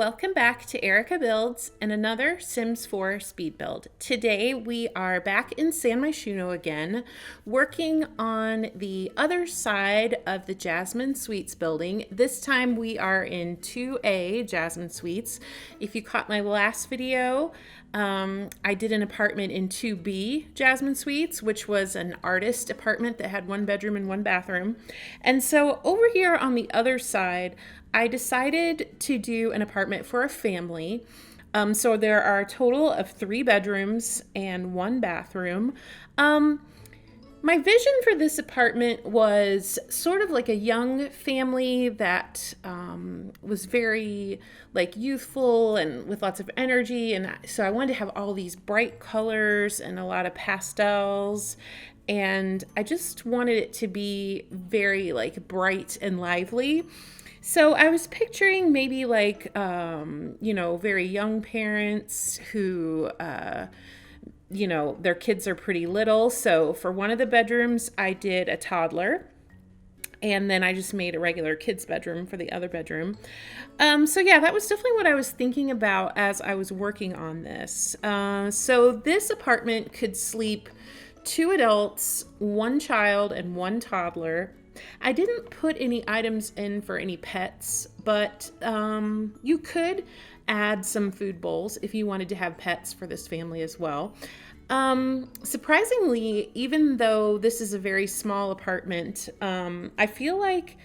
Welcome back to ErikaBuilds and another Sims 4 speed build. Today we are back in San Myshuno again, working on the other side of the Jasmine Suites building. This time we are in 2A Jasmine Suites. If you caught my last video, I did an apartment in 2B Jasmine Suites, which was an artist apartment that had 1 bedroom and 1 bathroom. And so over here on the other side, I decided to do an apartment for a family. So there are a total of 3 bedrooms and 1 bathroom. My vision for this apartment was sort of like a young family that was very like youthful and with lots of energy. And so I wanted to have all these bright colors and a lot of pastels. And I just wanted it to be very like bright and lively. So I was picturing maybe like, very young parents who, their kids are pretty little. So for one of the bedrooms, I did a toddler. And then I just made a regular kid's bedroom for the other bedroom. So yeah, that was definitely what I was thinking about as I was working on this. So this apartment could sleep 2 adults, 1 child, and 1 toddler. I didn't put any items in for any pets, but you could add some food bowls if you wanted to have pets for this family as well. Surprisingly, even though this is a very small apartment, I feel like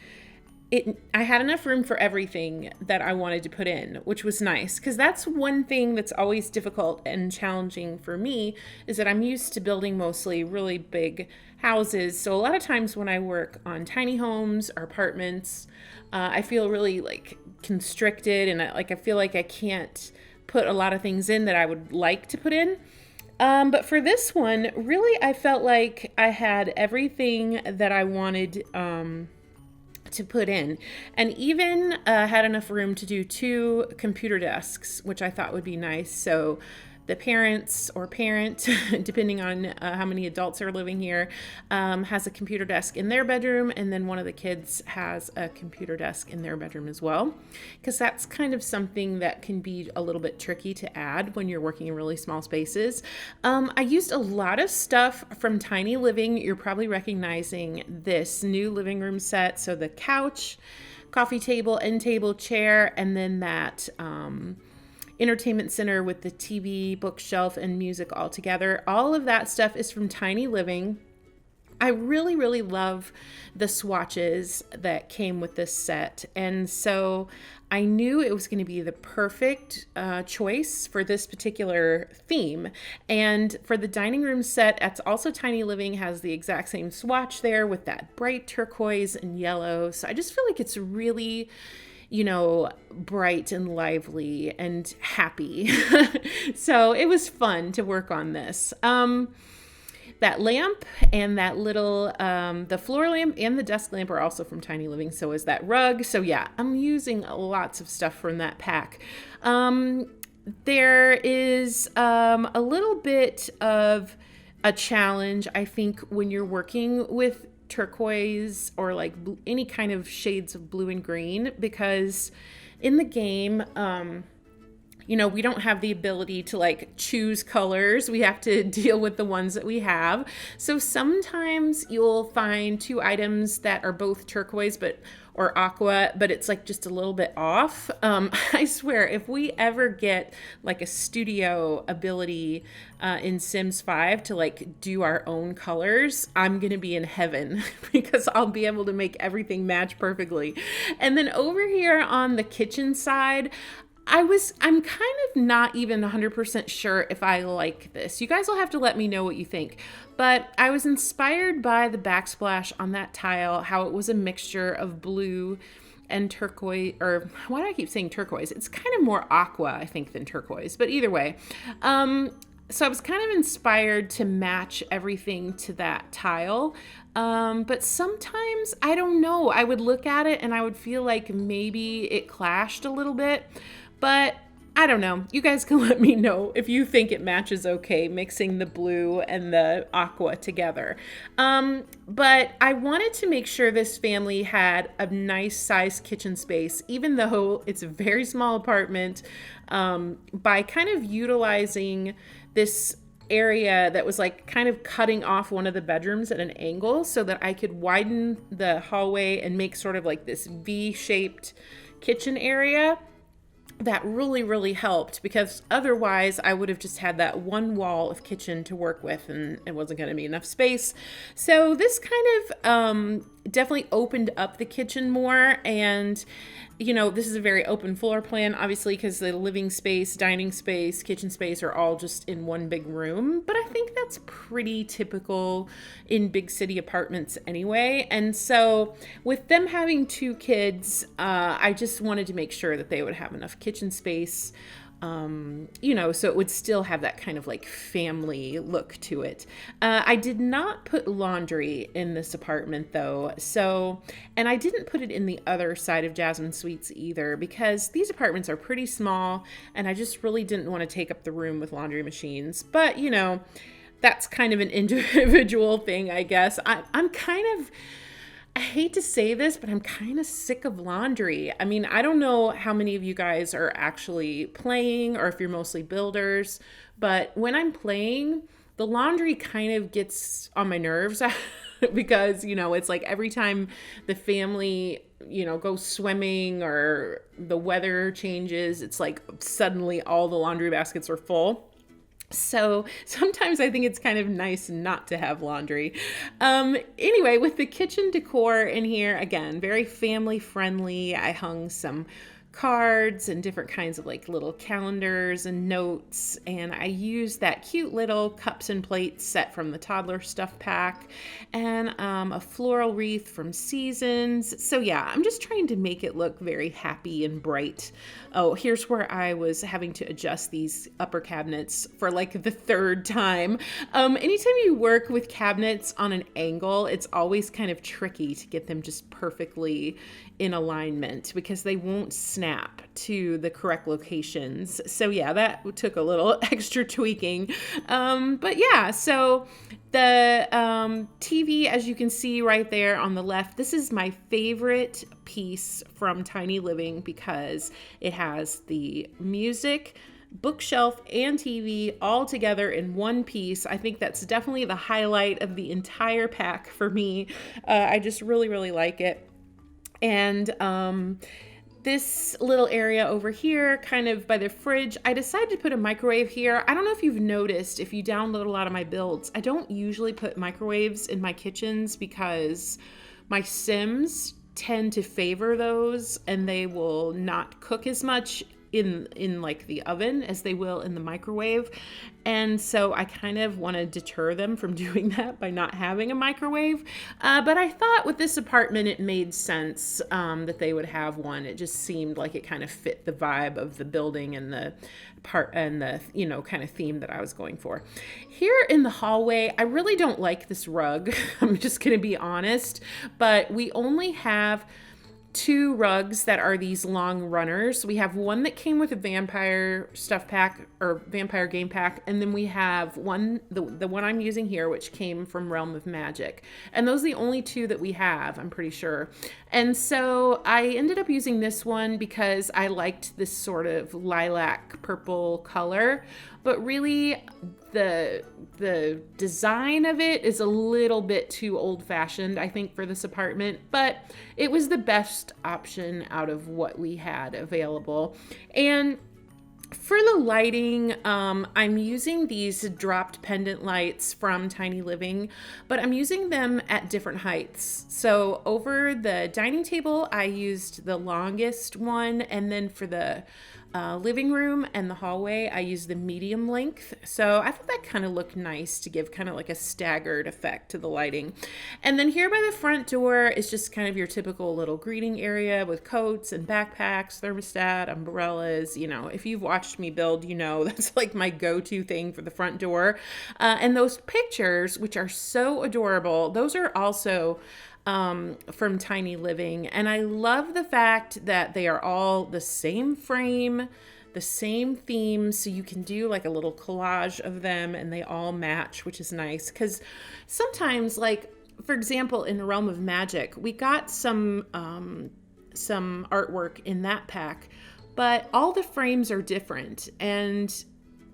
I had enough room for everything that I wanted to put in, which was nice, because that's one thing that's always difficult and challenging for me, is that I'm used to building mostly really big houses. So a lot of times when I work on tiny homes or apartments, I feel really like constricted, and I feel like I can't put a lot of things in that I would like to put in. But for this one, really, I felt like I had everything that I wanted to put in, and even had enough room to do 2 computer desks, which I thought would be nice. So the parents or parent, depending on how many adults are living here, has a computer desk in their bedroom, and then one of the kids has a computer desk in their bedroom as well, because that's kind of something that can be a little bit tricky to add when you're working in really small spaces. I used a lot of stuff from Tiny Living. You're probably recognizing this new living room set. So the couch, coffee table, end table, chair, and then that entertainment center with the TV, bookshelf, and music all together. All of that stuff is from Tiny Living. I really, really love the swatches that came with this set. And so I knew it was going to be the perfect choice for this particular theme. And for the dining room set, that's also Tiny Living, has the exact same swatch there with that bright turquoise and yellow. So I just feel like it's really bright and lively and happy. So it was fun to work on this. That lamp and that little, the floor lamp and the desk lamp are also from Tiny Living. So is that rug. So yeah, I'm using lots of stuff from that pack. There is a little bit of a challenge, I think, when you're working with turquoise or like any kind of shades of blue and green, because in the game, we don't have the ability to like choose colors. We have to deal with the ones that we have. So sometimes you'll find 2 items that are both turquoise or aqua, but it's like just a little bit off. I swear, if we ever get like a studio ability in Sims 5 to like do our own colors, I'm gonna be in heaven because I'll be able to make everything match perfectly. And then over here on the kitchen side, I'm kind of not even 100% sure if I like this. You guys will have to let me know what you think. But I was inspired by the backsplash on that tile, how it was a mixture of blue and turquoise, or why do I keep saying turquoise? It's kind of more aqua, I think, than turquoise, but either way. So I was kind of inspired to match everything to that tile. But sometimes, I don't know, I would look at it and I would feel like maybe it clashed a little bit. But I don't know. You guys can let me know if you think it matches okay, mixing the blue and the aqua together. But I wanted to make sure this family had a nice sized kitchen space, even though it's a very small apartment, by kind of utilizing this area that was like kind of cutting off one of the bedrooms at an angle so that I could widen the hallway and make sort of like this V-shaped kitchen area. That really, really helped, because otherwise I would have just had that one wall of kitchen to work with and it wasn't going to be enough space. So this kind of definitely opened up the kitchen more. And, you know, this is a very open floor plan, obviously, because the living space, dining space, kitchen space are all just in one big room. But I think that's pretty typical in big city apartments anyway. And so with them having 2 kids, I just wanted to make sure that they would have enough kitchen space, you know, so it would still have that kind of like family look to it. I did not put laundry in this apartment though. So, and I didn't put it in the other side of Jasmine Suites either, because these apartments are pretty small and I just really didn't want to take up the room with laundry machines. But, you know, that's kind of an individual thing, I guess. I'm kind of, I hate to say this, but I'm kind of sick of laundry. I mean, I don't know how many of you guys are actually playing or if you're mostly builders, but when I'm playing, the laundry kind of gets on my nerves because, you know, it's like every time the family, you know, goes swimming or the weather changes, it's like suddenly all the laundry baskets are full. So sometimes I think it's kind of nice not to have laundry. Anyway, with the kitchen decor in here, again, very family friendly. I hung some cards and different kinds of like little calendars and notes, and I used that cute little cups and plates set from the toddler stuff pack, and a floral wreath from Seasons. So yeah, I'm just trying to make it look very happy and bright. Oh, here's where I was having to adjust these upper cabinets for like the 3rd time. Anytime you work with cabinets on an angle, it's always kind of tricky to get them just perfectly in alignment because they won't snap to the correct locations. So yeah, that took a little extra tweaking. But yeah, so the TV, as you can see right there on the left, this is my favorite piece from Tiny Living because it has the music, bookshelf, and TV all together in one piece. I think that's definitely the highlight of the entire pack for me. I just really, really like it. And this little area over here, kind of by the fridge, I decided to put a microwave here. I don't know if you've noticed, if you download a lot of my builds, I don't usually put microwaves in my kitchens because my Sims tend to favor those and they will not cook as much in like the oven as they will in the microwave. And so I kind of want to deter them from doing that by not having a microwave. But I thought with this apartment, it made sense that they would have one. It just seemed like it kind of fit the vibe of the building and the part and the, you know, kind of theme that I was going for. Here in the hallway, I really don't like this rug. I'm just going to be honest, but we only have 2 rugs that are these long runners. We have one that came with a vampire stuff pack or vampire game pack, and then we have one, the one I'm using here, which came from Realm of Magic. And those are the only 2 that we have, I'm pretty sure. And so I ended up using this one because I liked this sort of lilac purple color, but really the design of it is a little bit too old-fashioned, I think, for this apartment, but it was the best option out of what we had available. And for the lighting, I'm using these dropped pendant lights from Tiny Living, but I'm using them at different heights. So over the dining table, I used the longest one, and then for the living room and the hallway, I used the medium length. So I thought that kind of looked nice to give kind of like a staggered effect to the lighting. And then here by the front door is just kind of your typical little greeting area with coats and backpacks, thermostat, umbrellas. You know, if you've watched me build, you know that's like my go-to thing for the front door. And those pictures, which are so adorable, those are also from Tiny Living. And I love the fact that they are all the same frame. the same theme, so you can do like a little collage of them and they all match, which is nice. Because sometimes, like, for example, in the realm of magic, we got some artwork in that pack, but all the frames are different. And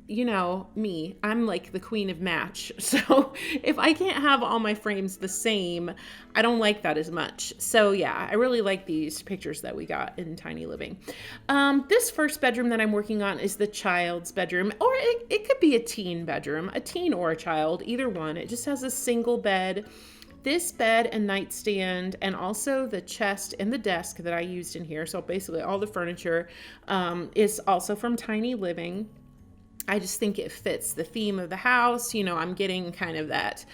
you know me, I'm like the queen of match. So if I can't have all my frames the same, I don't like that as much. So yeah, I really like these pictures that we got in Tiny Living. This first bedroom that I'm working on is the child's bedroom, or it could be a teen bedroom, a teen or a child, either one. It just has a single bed. This bed and nightstand, and also the chest and the desk that I used in here, so basically all the furniture, is also from Tiny Living. I just think it fits the theme of the house. You know, I'm getting kind of that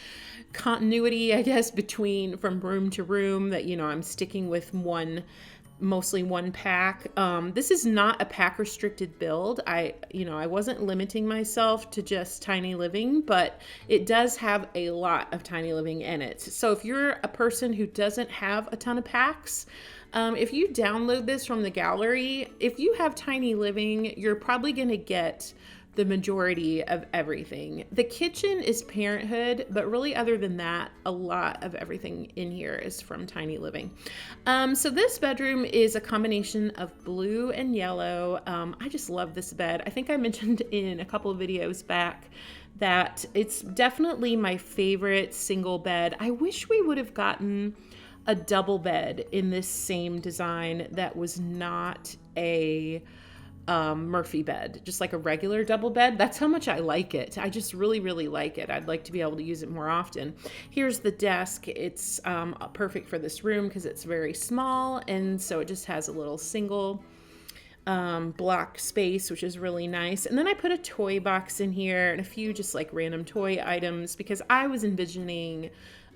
continuity, I guess, from room to room, that, you know, I'm sticking with mostly one pack. This is not a pack restricted build. I wasn't limiting myself to just Tiny Living, but it does have a lot of Tiny Living in it. So if you're a person who doesn't have a ton of packs, if you download this from the gallery, if you have Tiny Living, you're probably going to get the majority of everything. The kitchen is Parenthood, but really other than that, a lot of everything in here is from Tiny Living. So this bedroom is a combination of blue and yellow. I just love this bed. I think I mentioned in a couple of videos back that it's definitely my favorite single bed. I wish we would have gotten a double bed in this same design that was not a Murphy bed, just like a regular double bed. That's how much I like it. I just really, really like it. I'd like to be able to use it more often. Here's the desk. It's perfect for this room because it's very small, and so it just has a little single block space, which is really nice. And then I put a toy box in here and a few just like random toy items because I was envisioning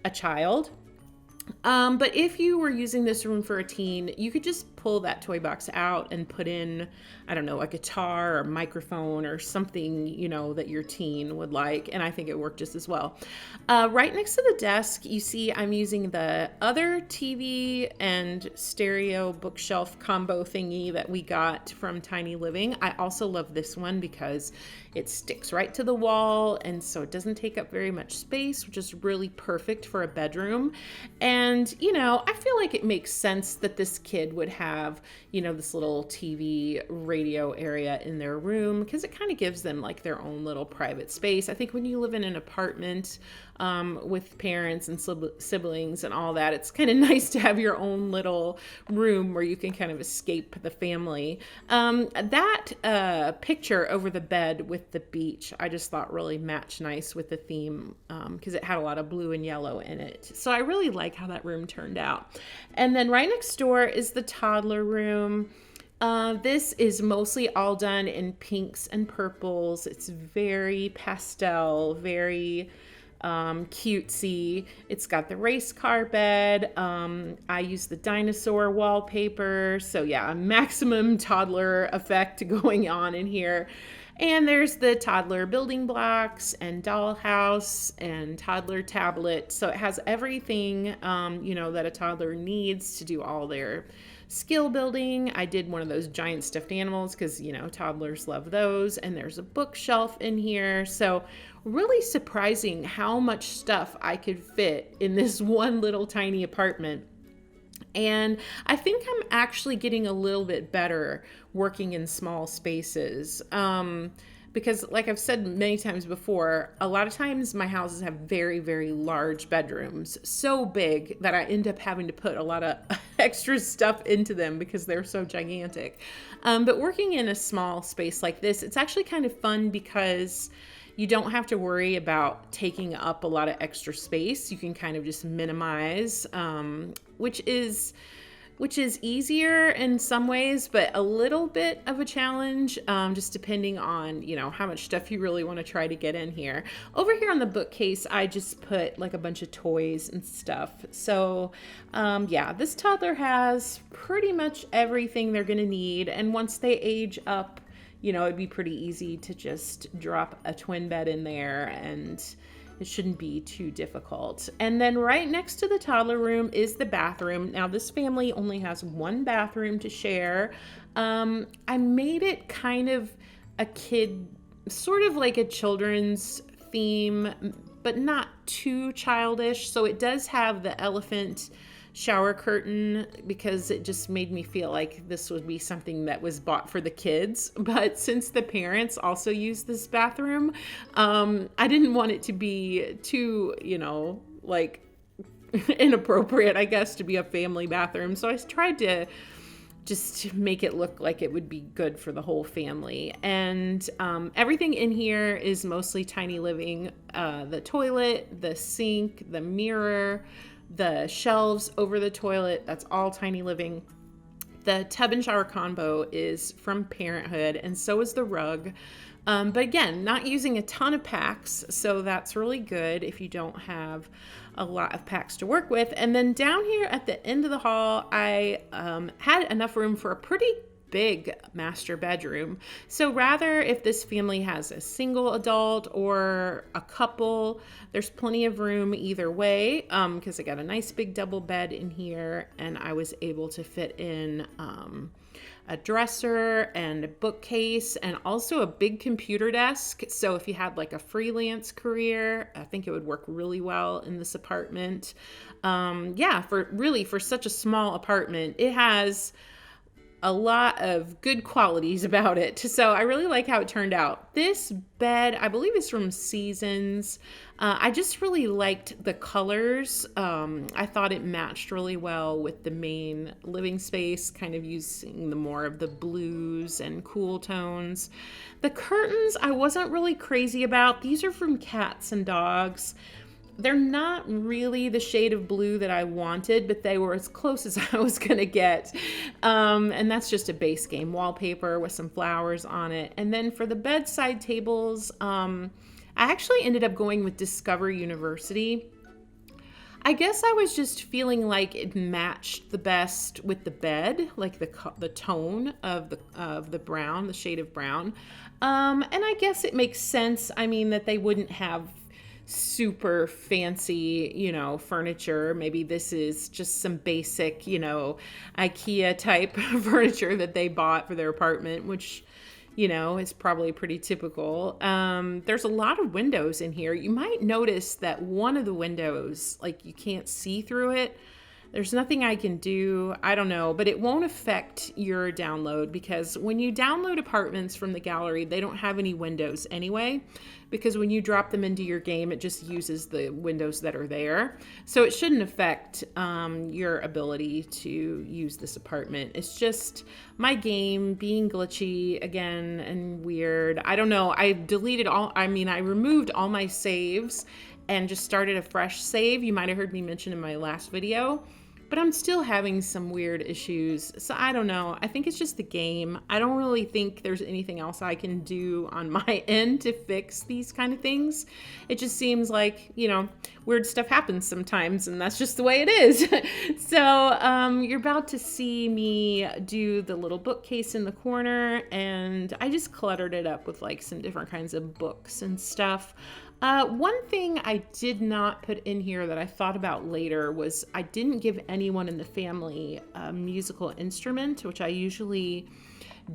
a child. But if you were using this room for a teen, you could just pull that toy box out and put in, I don't know, a guitar or microphone or something, you know, that your teen would like. And I think it worked just as well. Right next to the desk, you see I'm using the other TV and stereo bookshelf combo thingy that we got from Tiny Living. I also love this one because it sticks right to the wall, and so it doesn't take up very much space, which is really perfect for a bedroom. And, you know, I feel like it makes sense that this kid would have, you know, this little TV radio area in their room because it kind of gives them like their own little private space. I think when you live in an apartment with parents and siblings and all that, it's kind of nice to have your own little room where you can kind of escape the family. That picture over the bed with the beach, I just thought really matched nice with the theme because it had a lot of blue and yellow in it. So I really like how that room turned out. And then right next door is the toddler room. This is mostly all done in pinks and purples. It's very pastel, very cutesy. It's got the race car bed. I use the dinosaur wallpaper. So yeah, maximum toddler effect going on in here. And there's the toddler building blocks and dollhouse and toddler tablet. So it has everything, you know, that a toddler needs to do all their skill building. I did one of those giant stuffed animals because, you know, toddlers love those. And there's a bookshelf in here. So really surprising how much stuff I could fit in this one little tiny apartment. And I think I'm actually getting a little bit better working in small spaces. Because like I've said many times before, a lot of times my houses have very, very large bedrooms, so big that I end up having to put a lot of extra stuff into them because they're so gigantic. But working in a small space like this, it's actually kind of fun because you don't have to worry about taking up a lot of extra space. You can kind of just minimize, which is easier in some ways, but a little bit of a challenge, just depending on, you know, how much stuff you really want to try to get in here. Over here on the bookcase, I just put like a bunch of toys and stuff. So yeah, this toddler has pretty much everything they're going to need. And once they age up, you know, it'd be pretty easy to just drop a twin bed in there and, It shouldn't be too difficult. And then right next to the toddler room is the bathroom. Now this family only has one bathroom to share. I made it kind of a kid, sort of like a children's theme, but not too childish. So it does have the elephant shower curtain because it just made me feel like this would be something that was bought for the kids. But since the parents also use this bathroom, I didn't want it to be too, like inappropriate, I guess, to be a family bathroom. So I tried to just make it look like it would be good for the whole family. And everything in here is mostly tiny living. The toilet, the sink, the mirror, the shelves over the toilet, that's all tiny living. The tub and shower combo is from Parenthood, and so is the rug. But again, not using a ton of packs, so that's really good if you don't have a lot of packs to work with. And then down here at the end of the hall, I had enough room for a pretty big master bedroom. So rather, if this family has a single adult or a couple, there's plenty of room either way, because I got a nice big double bed in here, and I was able to fit in a dresser and a bookcase and also a big computer desk. So if you had like a freelance career, I think it would work really well in this apartment. For such a small apartment, it has a lot of good qualities about it. So I really like how it turned out. This bed, I believe, is from Seasons. I just really liked the colors. I thought it matched really well with the main living space, kind of using the more of the blues and cool tones. The curtains, I wasn't really crazy about. These are from Cats and Dogs. They're not really the shade of blue that I wanted, but they were as close as I was going to get. And that's just a base game wallpaper with some flowers on it. And then for the bedside tables, I actually ended up going with Discover University. I guess I was just feeling like it matched the best with the bed, like the tone of the brown, the shade of brown. And I guess it makes sense. I mean, that they wouldn't have super fancy, furniture. Maybe this is just some basic, IKEA type furniture that they bought for their apartment, which, is probably pretty typical. There's a lot of windows in here. You might notice that one of the windows, like you can't see through it. There's nothing I can do. I don't know, but it won't affect your download because when you download apartments from the gallery, they don't have any windows anyway, because when you drop them into your game, it just uses the windows that are there. So it shouldn't affect your ability to use this apartment. It's just my game being glitchy again and weird. I don't know. I removed all my saves and just started a fresh save. You might have heard me mention in my last video, but I'm still having some weird issues. So I don't know. I think it's just the game. I don't really think there's anything else I can do on my end to fix these kind of things. It just seems like, weird stuff happens sometimes, and that's just the way it is. So you're about to see me do the little bookcase in the corner, and I just cluttered it up with like some different kinds of books and stuff. One thing I did not put in here that I thought about later was I didn't give anyone in the family a musical instrument, which I usually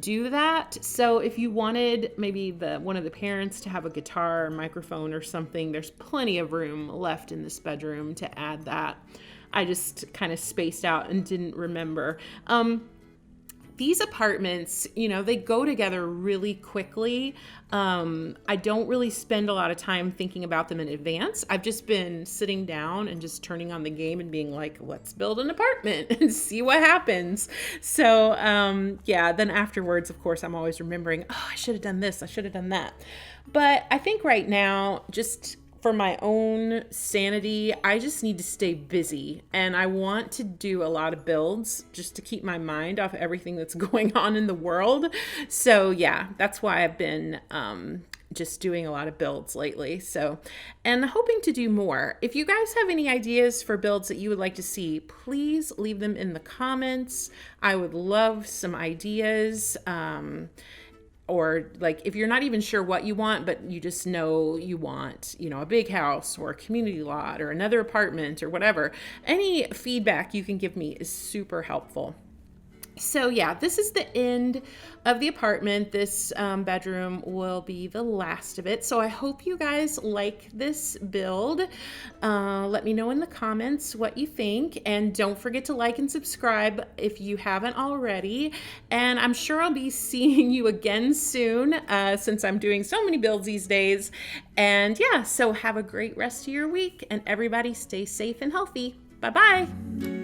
do that. So if you wanted maybe one of the parents to have a guitar or microphone or something, there's plenty of room left in this bedroom to add that. I just kind of spaced out and didn't remember. These apartments, they go together really quickly. I don't really spend a lot of time thinking about them in advance. I've just been sitting down and just turning on the game and being like, let's build an apartment and see what happens. So, then afterwards, of course, I'm always remembering, I should have done this, I should have done that. But I think right now, just for my own sanity, I just need to stay busy, and I want to do a lot of builds just to keep my mind off everything that's going on in the world. So yeah, that's why I've been just doing a lot of builds lately. So, and hoping to do more. If you guys have any ideas for builds that you would like to see, please leave them in the comments. I would love some ideas. or like if you're not even sure what you want, but you just know you want, you know, a big house or a community lot or another apartment or whatever, any feedback you can give me is super helpful. So yeah, this is the end of the apartment. This bedroom will be the last of it. So I hope you guys like this build. Let me know in the comments what you think. And don't forget to like and subscribe if you haven't already. And I'm sure I'll be seeing you again soon since I'm doing so many builds these days. And yeah, so have a great rest of your week and everybody stay safe and healthy. Bye-bye.